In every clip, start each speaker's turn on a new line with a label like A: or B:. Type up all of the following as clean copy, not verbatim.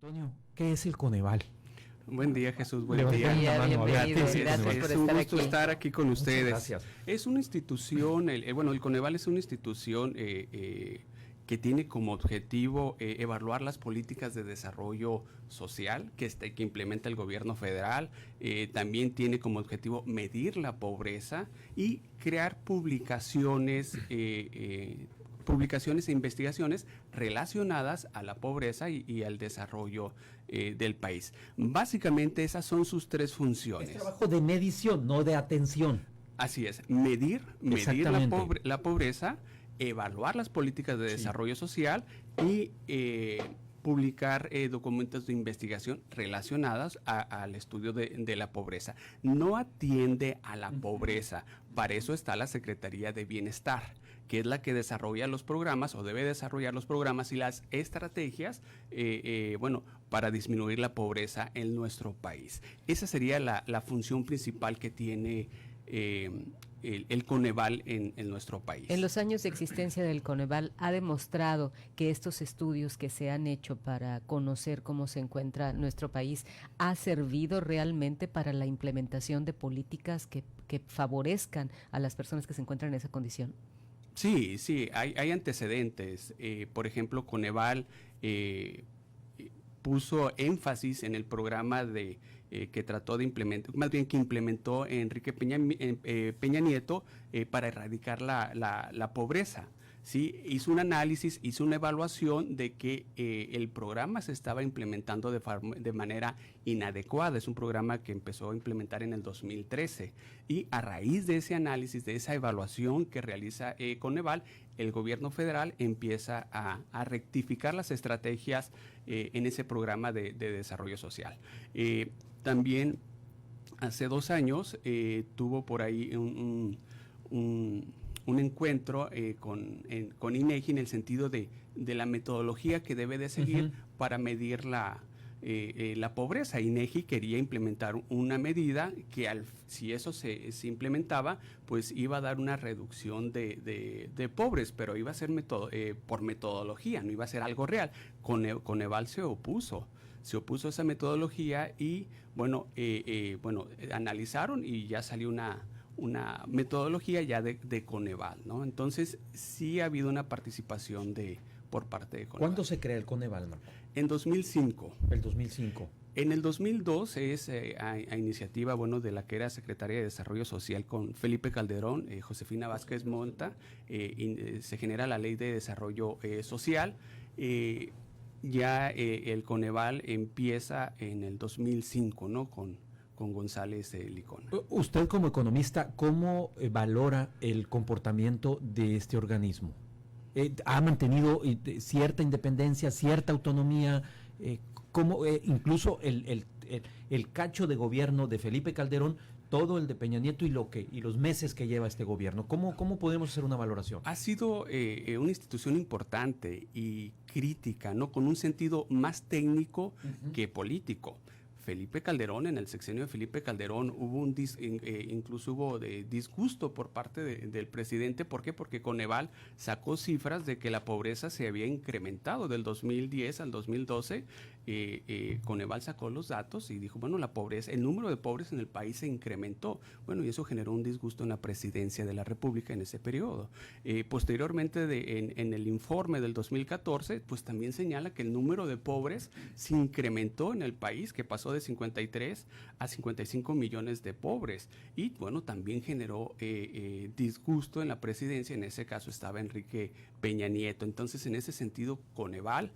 A: Antonio, ¿qué es el Coneval?
B: Buen día, Jesús. Buen día.
C: Bienvenido. Gracias por
B: Es un
C: estar
B: gusto
C: aquí.
B: estar aquí con ustedes.
A: Gracias.
B: Es una institución, el Coneval es una institución que tiene como objetivo evaluar las políticas de desarrollo social que implementa el gobierno federal. También tiene como objetivo medir la pobreza y crear publicaciones e investigaciones relacionadas a la pobreza y al desarrollo del país. Básicamente esas son sus tres funciones.
A: Es trabajo de medición, no de atención.
B: Así es, medir la pobreza, evaluar las políticas de desarrollo social y publicar documentos de investigación relacionados al estudio de la pobreza. No atiende a la pobreza, para eso está la Secretaría de Bienestar, que es la que desarrolla los programas o debe desarrollar los programas y las estrategias para disminuir la pobreza en nuestro país. Esa sería la función principal que tiene el Coneval en nuestro país.
C: En los años de existencia del Coneval ha demostrado que estos estudios que se han hecho para conocer cómo se encuentra nuestro país ha servido realmente para la implementación de políticas que favorezcan a las personas que se encuentran en esa condición.
B: Sí, hay antecedentes. Por ejemplo, Coneval puso énfasis en el programa que trató de implementar, más bien que implementó Enrique Peña Nieto para erradicar la pobreza. Sí, hizo un análisis, hizo una evaluación de que el programa se estaba implementando de manera inadecuada. Es un programa que empezó a implementar en el 2013 y a raíz de ese análisis, de esa evaluación que realiza Coneval, el gobierno federal empieza a rectificar las estrategias en ese programa de desarrollo social. También hace 2 años tuvo por ahí un encuentro con INEGI en el sentido de la metodología que debe de seguir para medir la pobreza. INEGI quería implementar una medida que si eso se implementaba, pues iba a dar una reducción de pobres, pero iba a ser por metodología, no iba a ser algo real. Coneval se opuso a esa metodología y analizaron y ya salió una metodología ya de Coneval, ¿no? Entonces sí ha habido una participación por parte de Coneval.
A: ¿Cuándo se crea el Coneval, Marco?
B: En 2005.
A: El 2005.
B: En el 2002 es a iniciativa de la que era Secretaria de Desarrollo Social con Felipe Calderón, Josefina Vázquez Monta, se genera la Ley de Desarrollo Social. Ya el Coneval empieza en el 2005, ¿no? Con González Licona.
A: Usted como economista, ¿cómo valora el comportamiento de este organismo? ¿Ha mantenido cierta independencia, cierta autonomía? Incluso el cacho de gobierno de Felipe Calderón, todo el de Peña Nieto y los meses que lleva este gobierno. ¿Cómo podemos hacer una valoración?
B: Ha sido una institución importante y crítica, ¿no? Con un sentido más técnico que político. Felipe Calderón, en el sexenio de Felipe Calderón incluso hubo disgusto por parte del presidente. ¿Por qué? Porque Coneval sacó cifras de que la pobreza se había incrementado del 2010 al 2012. Coneval sacó los datos y dijo, el número de pobres en el país se incrementó. Y eso generó un disgusto en la presidencia de la República en ese periodo. Posteriormente, en el informe del 2014, pues también señala que el número de pobres se incrementó en el país, que pasó de 53 a 55 millones de pobres. Y también generó disgusto en la presidencia. En ese caso estaba Enrique Peña Nieto. Entonces, en ese sentido, Coneval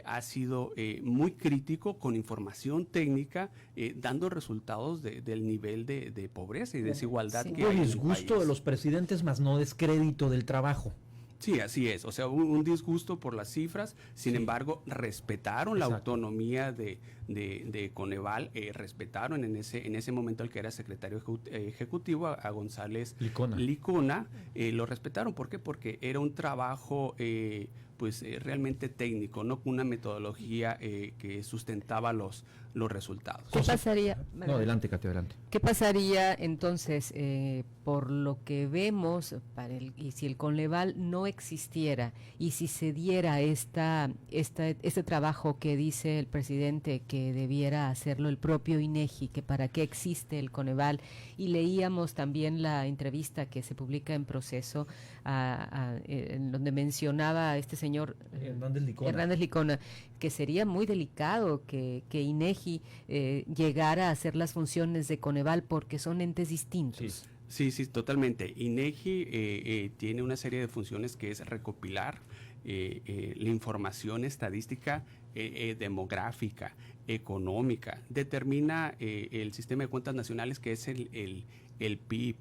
B: ha sido muy crítico con información técnica, dando resultados del nivel de pobreza y desigualdad que hay en el
A: disgusto
B: país.
A: De los presidentes, más no descrédito del trabajo.
B: Sí, así es. O sea, un disgusto por las cifras. Sin embargo, respetaron la autonomía de Coneval, respetaron en ese momento al que era secretario ejecutivo, a González Licona. Lo respetaron. ¿Por qué? Porque era un trabajo pues realmente técnico, no con una metodología que sustentaba los resultados.
C: ¿Qué pasaría?
A: No, adelante, Katia, adelante.
C: ¿Qué pasaría entonces, por lo que vemos, y si el Coneval no existiera y si se diera este trabajo que dice el presidente que debiera hacerlo el propio INEGI, que para qué existe el Coneval? Y leíamos también la entrevista que se publica en Proceso, en donde mencionaba a este señor Hernández Licona, que sería muy delicado que INEGI llegara a hacer las funciones de Coneval porque son entes distintos.
B: Sí, totalmente. INEGI tiene una serie de funciones que es recopilar la información estadística, demográfica, económica, determina el sistema de cuentas nacionales, que es el PIB,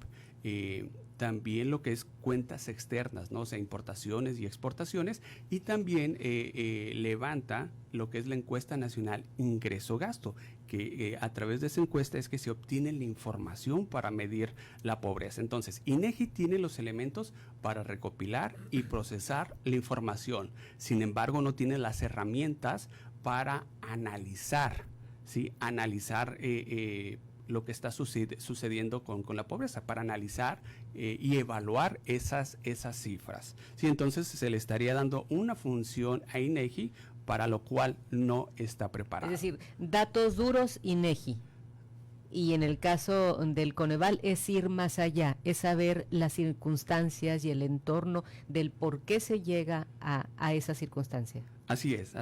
B: también lo que es cuentas externas, ¿no? O sea, importaciones y exportaciones, y también levanta lo que es la encuesta nacional ingreso-gasto, que a través de esa encuesta es que se obtiene la información para medir la pobreza. Entonces, INEGI tiene los elementos para recopilar y procesar la información, sin embargo, no tiene las herramientas para analizar, ¿sí? Analizar lo que está sucediendo con la pobreza, para analizar y evaluar esas cifras. ¿Sí? Entonces se le estaría dando una función a INEGI para lo cual no está preparado.
C: Es decir, datos duros INEGI. Y en el caso del Coneval es ir más allá, es saber las circunstancias y el entorno del por qué se llega a esa circunstancia.
B: Así es. A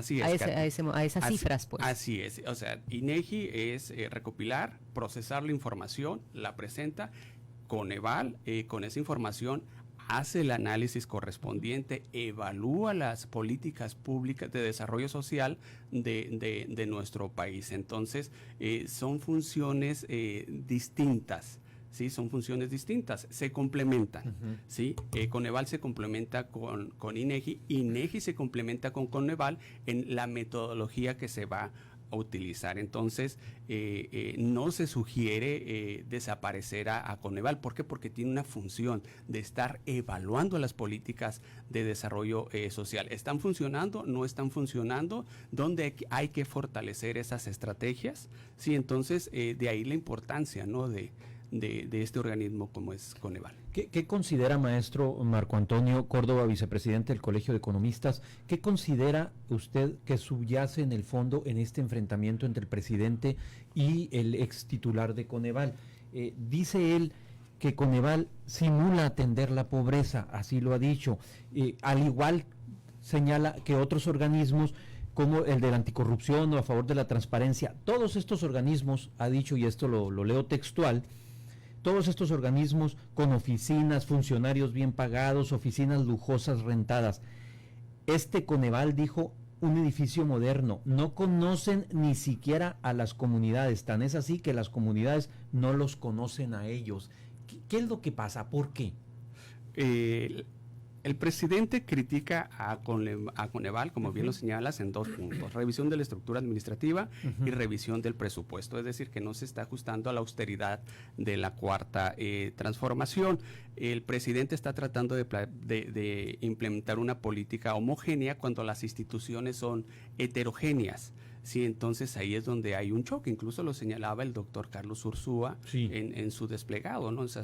C: esas cifras, pues.
B: Así es. O sea, INEGI es recopilar, procesar la información, la presenta. Coneval, con esa información, hace el análisis correspondiente, evalúa las políticas públicas de desarrollo social de nuestro país. Entonces, son funciones distintas. Sí, son funciones distintas, se complementan. Uh-huh. ¿Sí? Coneval se complementa con INEGI, INEGI se complementa con Coneval en la metodología que se va a utilizar. Entonces, no se sugiere desaparecer a Coneval. ¿Por qué? Porque tiene una función de estar evaluando las políticas de desarrollo social. ¿Están funcionando? ¿No están funcionando? ¿Dónde hay que fortalecer esas estrategias? Sí, entonces, de ahí la importancia, ¿no?, de este organismo como es Coneval.
A: ¿Qué considera, maestro Marco Antonio Córdoba, vicepresidente del Colegio de Economistas, qué considera usted que subyace en el fondo en este enfrentamiento entre el presidente y el ex titular de Coneval? Dice él que Coneval simula atender la pobreza, así lo ha dicho, al igual señala que otros organismos como el de la anticorrupción o a favor de la transparencia, todos estos organismos, ha dicho, y esto lo leo textual, todos estos organismos con oficinas, funcionarios bien pagados, oficinas lujosas rentadas. Este Coneval, dijo, un edificio moderno. No conocen ni siquiera a las comunidades. Tan es así que las comunidades no los conocen a ellos. ¿Qué es lo que pasa? ¿Por qué?
B: El presidente critica a Coneval, como bien lo señalas, en dos puntos: revisión de la estructura administrativa y revisión del presupuesto, es decir, que no se está ajustando a la austeridad de la cuarta transformación. El presidente está tratando de implementar una política homogénea cuando las instituciones son heterogéneas. Sí, entonces ahí es donde hay un choque. Incluso lo señalaba el doctor Carlos Ursúa, sí, en su desplegado, ¿no? O sea,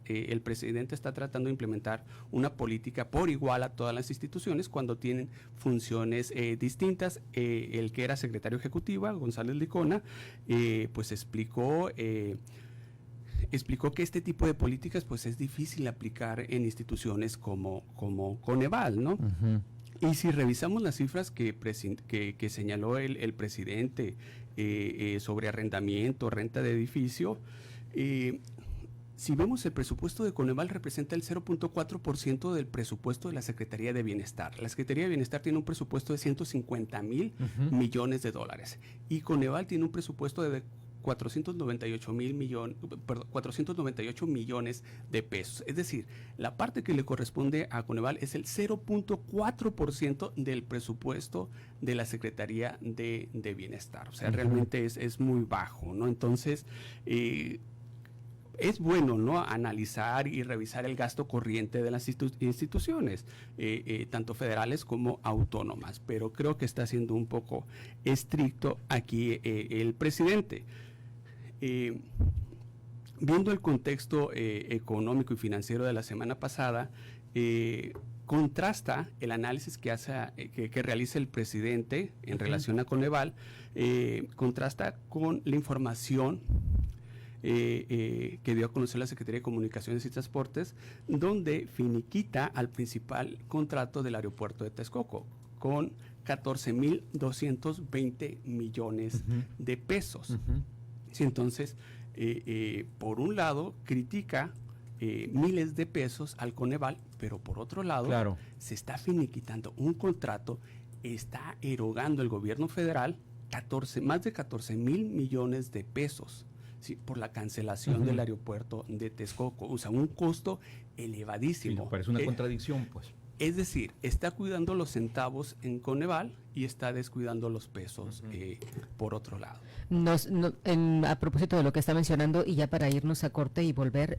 B: el presidente está tratando de implementar una política por igual a todas las instituciones cuando tienen funciones distintas. El que era secretario ejecutiva, González Licona, pues explicó que este tipo de políticas pues es difícil aplicar en instituciones como Coneval, ¿no? Uh-huh. Y si revisamos las cifras que señaló el presidente sobre arrendamiento, renta de edificio, si vemos el presupuesto de Coneval representa el 0.4% del presupuesto de la Secretaría de Bienestar. La Secretaría de Bienestar tiene un presupuesto de 150,000 millones de dólares y Coneval tiene un presupuesto de 498 millones de pesos. Es decir, la parte que le corresponde a Coneval es el 0.4% del presupuesto de la Secretaría de Bienestar. O sea, realmente es muy bajo, ¿no? Entonces, es bueno, ¿no?, analizar y revisar el gasto corriente de las instituciones, tanto federales como autónomas, pero creo que está siendo un poco estricto aquí el presidente. Viendo el contexto económico y financiero de la semana pasada, contrasta el análisis que realiza el presidente en relación a Coneval, contrasta con la información que dio a conocer la Secretaría de Comunicaciones y Transportes, donde finiquita al principal contrato del aeropuerto de Texcoco con 14,220 millones de pesos. Sí, entonces, por un lado, critica miles de pesos al Coneval, pero por otro lado, se está finiquitando un contrato, está erogando el gobierno federal más de 14,000 millones de pesos, ¿sí?, por la cancelación del aeropuerto de Texcoco. O sea, un costo elevadísimo.
A: Sí, parece una contradicción, pues.
B: Es decir, está cuidando los centavos en Coneval y está descuidando los pesos por otro lado.
C: A propósito de lo que está mencionando, y ya para irnos a corte y volver,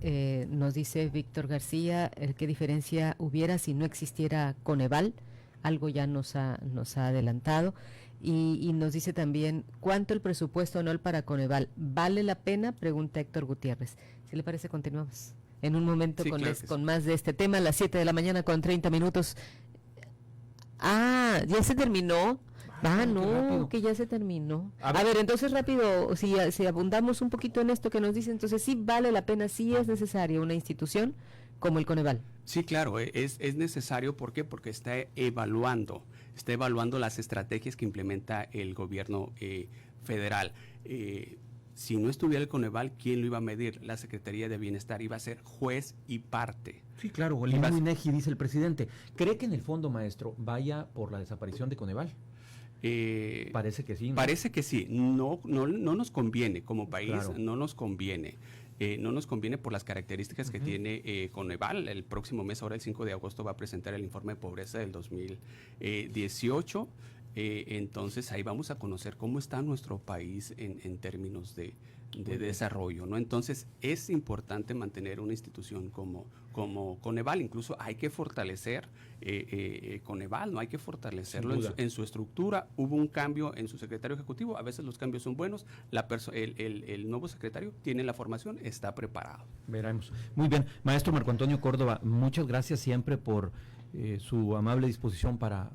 C: nos dice Víctor García, ¿qué diferencia hubiera si no existiera Coneval? Algo ya nos ha adelantado. Y nos dice también, ¿cuánto el presupuesto anual para Coneval? ¿Vale la pena? Pregunta Héctor Gutiérrez. Si le parece, continuamos en un momento con más de este tema, a las 7 de la mañana con 30 minutos. ¿Ya se terminó? No, que ya se terminó. A ver, entonces rápido, si abundamos un poquito en esto que nos dice, entonces sí vale la pena, sí es necesaria una institución como el Coneval.
B: Sí, claro, es necesario. ¿Por qué? Porque está evaluando las estrategias que implementa el gobierno federal. Si no estuviera el Coneval, ¿quién lo iba a medir? La Secretaría de Bienestar iba a ser juez y parte.
A: Sí, claro, el mismo INEGI, dice el presidente. ¿Cree que en el fondo, maestro, vaya por la desaparición de Coneval? Parece que sí, ¿no?
B: Parece que sí. No nos conviene como país, no nos conviene. No nos conviene por las características que tiene Coneval. El próximo mes, ahora el 5 de agosto, va a presentar el informe de pobreza del 2018. Entonces ahí vamos a conocer cómo está nuestro país en términos de desarrollo, ¿no? Entonces es importante mantener una institución como Coneval. Incluso hay que fortalecer Coneval, no hay que fortalecerlo en su estructura. Hubo un cambio en su secretario ejecutivo, a veces los cambios son buenos. El nuevo secretario tiene la formación, está preparado.
A: Veremos. Muy bien, maestro Marco Antonio Córdoba, muchas gracias siempre por su amable disposición para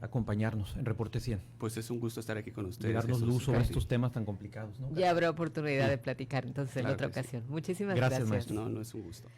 A: acompañarnos en Reporte 100.
B: Pues es un gusto estar aquí con ustedes.
A: Y darnos luz sobre estos temas tan complicados, ¿no?
C: Ya habrá oportunidad de platicar entonces en otra ocasión. Muchísimas gracias.
A: Maestro.
B: No es un gusto.